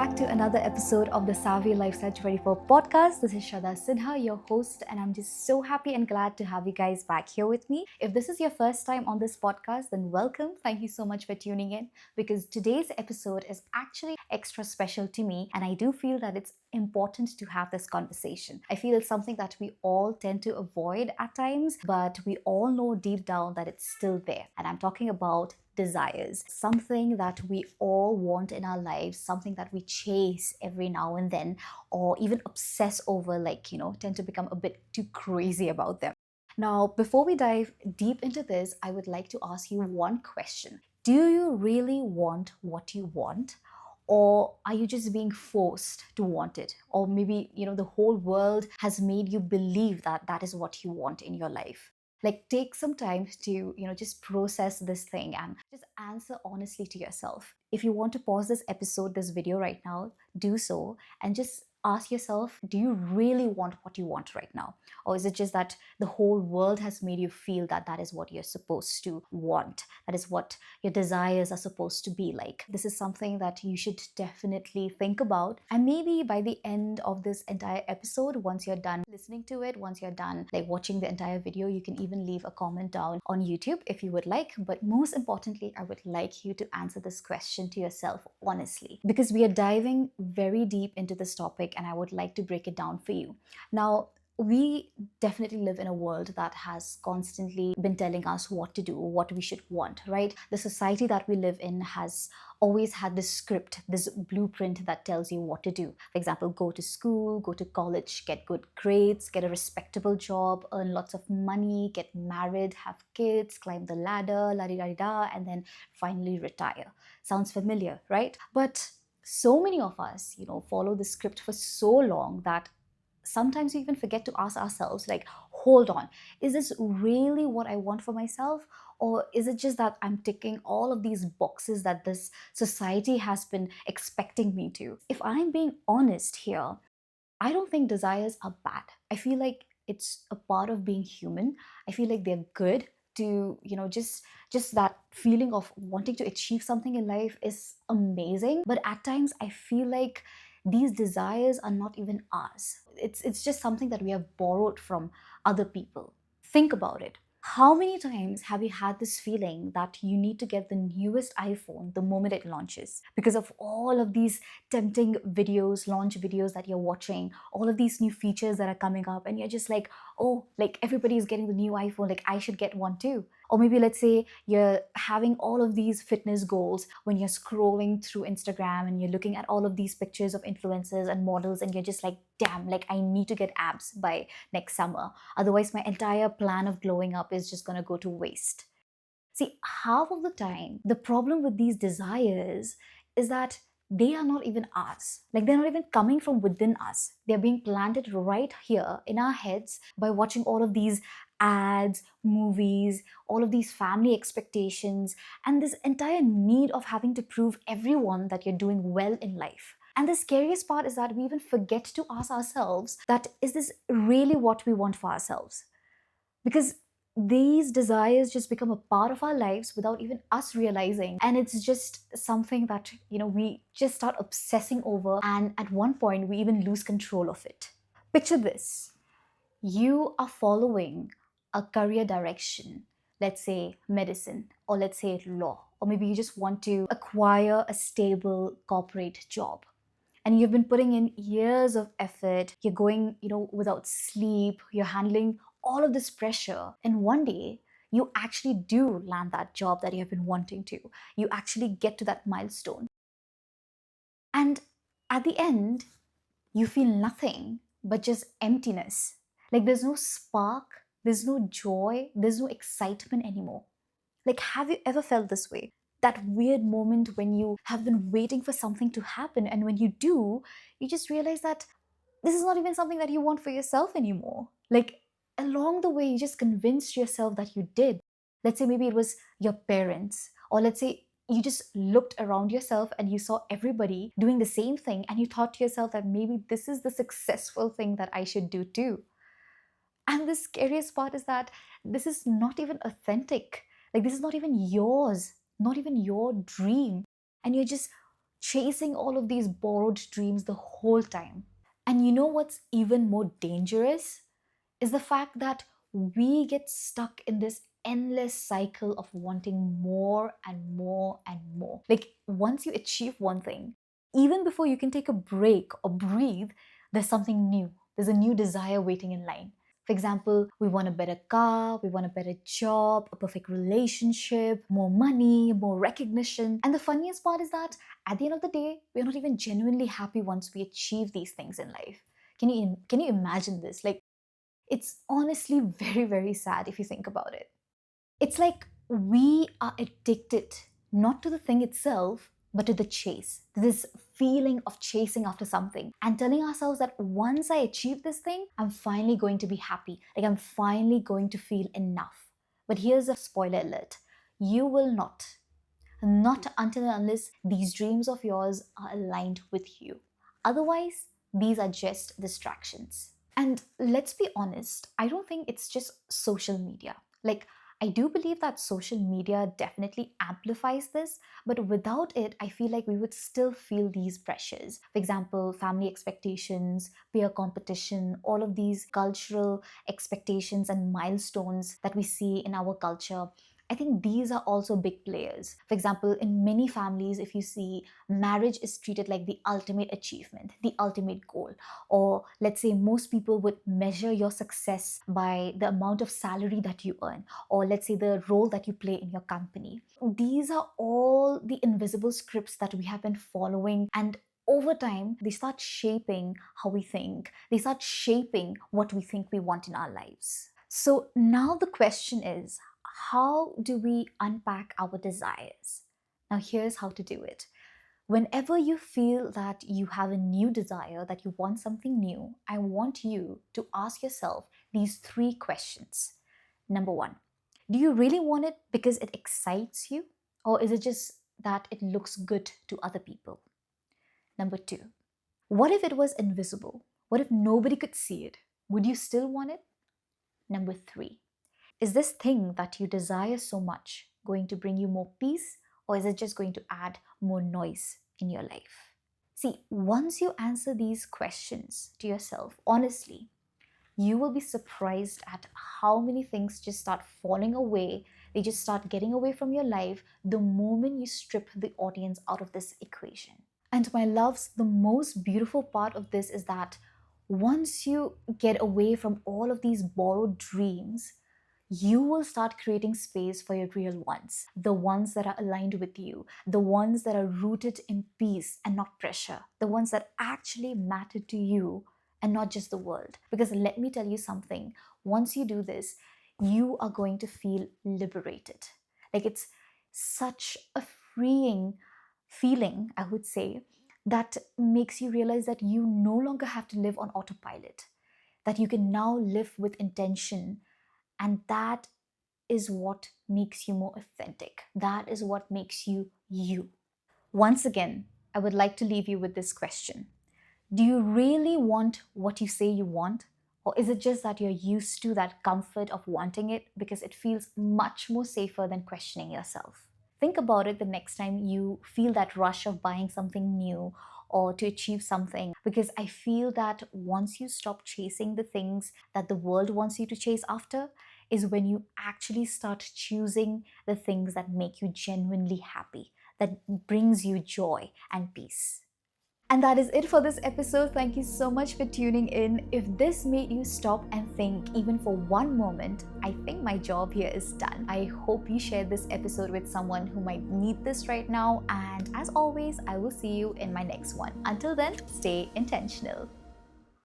back to another episode of the Savvy Lifestyle 24 podcast. This is Shraddha Sinha, your host, and I'm just so happy and glad to have you guys back here with me. If this is your first time on this podcast, then welcome. Thank you so much for tuning in because today's episode is actually extra special to me, and I do feel that it's important to have this conversation. I feel it's something that we all tend to avoid at times, but we all know deep down that it's still there. And I'm talking about desires, something that we all want in our lives, something that we chase every now and then, or even obsess over, tend to become a bit too crazy about them. Now, before we dive deep into this, I would like to ask you one question. Do you really want what you want? Or are you just being forced to want it? Or maybe, the whole world has made you believe that that is what you want in your life. Like, take some time to just process this thing and just answer honestly to yourself. If you want to pause this video right now, do so and just ask yourself, do you really want what you want right now? Or is it just that the whole world has made you feel that that is what you're supposed to want, that is what your desires are supposed to be like? This is something that you should definitely think about, and maybe by the end of this entire episode, once you're done listening to it, once you're done watching the entire video, you can even leave a comment down on YouTube if you would like. But most importantly, I would like you to answer this question to yourself honestly, because we are diving very deep into this topic and I would like to break it down for you. Now, we definitely live in a world that has constantly been telling us what to do, what we should want, right? The society that we live in has always had this script, this blueprint that tells you what to do. For example, go to school, go to college, get good grades, get a respectable job, earn lots of money, get married, have kids, climb the ladder, la di da da, and then finally retire. Sounds familiar, right? But so many of us, follow the script for so long that sometimes we even forget to ask ourselves, like, hold on, is this really what I want for myself? Or is it just that I'm ticking all of these boxes that this society has been expecting me to? If I'm being honest here, I don't think desires are bad. I feel like it's a part of being human. I feel like they're good to, just that feeling of wanting to achieve something in life is amazing. But at times I feel like these desires are not even ours. It's just something that we have borrowed from other people. Think about it. How many times have you had this feeling that you need to get the newest iPhone the moment it launches because of all of these tempting videos, launch videos that you're watching, all of these new features that are coming up, and you're just like, oh, like everybody is getting the new iPhone, like I should get one too. Or maybe let's say you're having all of these fitness goals when you're scrolling through Instagram and you're looking at all of these pictures of influencers and models, and you're just like, damn, like I need to get abs by next summer. Otherwise, my entire plan of glowing up is just going to go to waste. See, half of the time, the problem with these desires is that they are not even ours. Like, they're not even coming from within us. They're being planted right here in our heads by watching all of these ads, movies, all of these family expectations, and this entire need of having to prove everyone that you're doing well in life. And the scariest part is that we even forget to ask ourselves that, is this really what we want for ourselves? Because these desires just become a part of our lives without even us realizing, and it's just something that we just start obsessing over, and at one point we even lose control of it. Picture this: you are following a career direction, let's say medicine, or let's say law, or maybe you just want to acquire a stable corporate job, and you've been putting in years of effort, you're going without sleep, you're handling all of this pressure, and one day you actually do land that job that you have been wanting to. You actually get to that milestone, and at the end you feel nothing but just emptiness. Like, there's no spark, there's no joy, there's no excitement anymore. Like, have you ever felt this way? That weird moment when you have been waiting for something to happen, and when you do, you just realize that this is not even something that you want for yourself anymore. Like, along the way, you just convinced yourself that you did. Let's say maybe it was your parents, or let's say you just looked around yourself and you saw everybody doing the same thing, and you thought to yourself that maybe this is the successful thing that I should do too. And the scariest part is that this is not even authentic. Like, this is not even yours, not even your dream. And you're just chasing all of these borrowed dreams the whole time. And you know what's even more dangerous? Is the fact that we get stuck in this endless cycle of wanting more and more and more. Like, once you achieve one thing, even before you can take a break or breathe, there's something new. There's a new desire waiting in line. For example, we want a better car, we want a better job, a perfect relationship, more money, more recognition. And the funniest part is that at the end of the day, we're not even genuinely happy once we achieve these things in life. Can you imagine this? Like, it's honestly very, very sad if you think about it. It's like we are addicted not to the thing itself, but to the chase, this feeling of chasing after something and telling ourselves that once I achieve this thing, I'm finally going to be happy. Like, I'm finally going to feel enough. But here's a spoiler alert: you will not. Not until and unless these dreams of yours are aligned with you. Otherwise, these are just distractions. And let's be honest, I don't think it's just social media. Like, I do believe that social media definitely amplifies this, but without it, I feel like we would still feel these pressures. For example, family expectations, peer competition, all of these cultural expectations and milestones that we see in our culture. I think these are also big players. For example, in many families, if you see, marriage is treated like the ultimate achievement, the ultimate goal. Or let's say most people would measure your success by the amount of salary that you earn, or let's say the role that you play in your company. These are all the invisible scripts that we have been following, and over time, they start shaping how we think. They start shaping what we think we want in our lives. So now the question is, how do we unpack our desires? Now, here's how to do it. Whenever you feel that you have a new desire, that you want something new, I want you to ask yourself these three questions. Number one, do you really want it because it excites you? Or is it just that it looks good to other people? Number two, what if it was invisible? What if nobody could see it? Would you still want it? Number three, is this thing that you desire so much going to bring you more peace, or is it just going to add more noise in your life? See, once you answer these questions to yourself honestly, you will be surprised at how many things just start falling away. They just start getting away from your life the moment you strip the audience out of this equation. And my loves, the most beautiful part of this is that once you get away from all of these borrowed dreams, you will start creating space for your real ones, the ones that are aligned with you, the ones that are rooted in peace and not pressure, the ones that actually matter to you and not just the world. Because let me tell you something, once you do this, you are going to feel liberated. Like, it's such a freeing feeling, I would say, that makes you realize that you no longer have to live on autopilot, that you can now live with intention. And that is what makes you more authentic. That is what makes you you. Once again, I would like to leave you with this question. Do you really want what you say you want? Or is it just that you're used to that comfort of wanting it because it feels much more safer than questioning yourself? Think about it the next time you feel that rush of buying something new or to achieve something, because I feel that once you stop chasing the things that the world wants you to chase after, is when you actually start choosing the things that make you genuinely happy, that brings you joy and peace. And that is it for this episode. Thank you so much for tuning in. If this made you stop and think even for one moment, I think my job here is done. I hope you share this episode with someone who might need this right now. And as always, I will see you in my next one. Until then, stay intentional.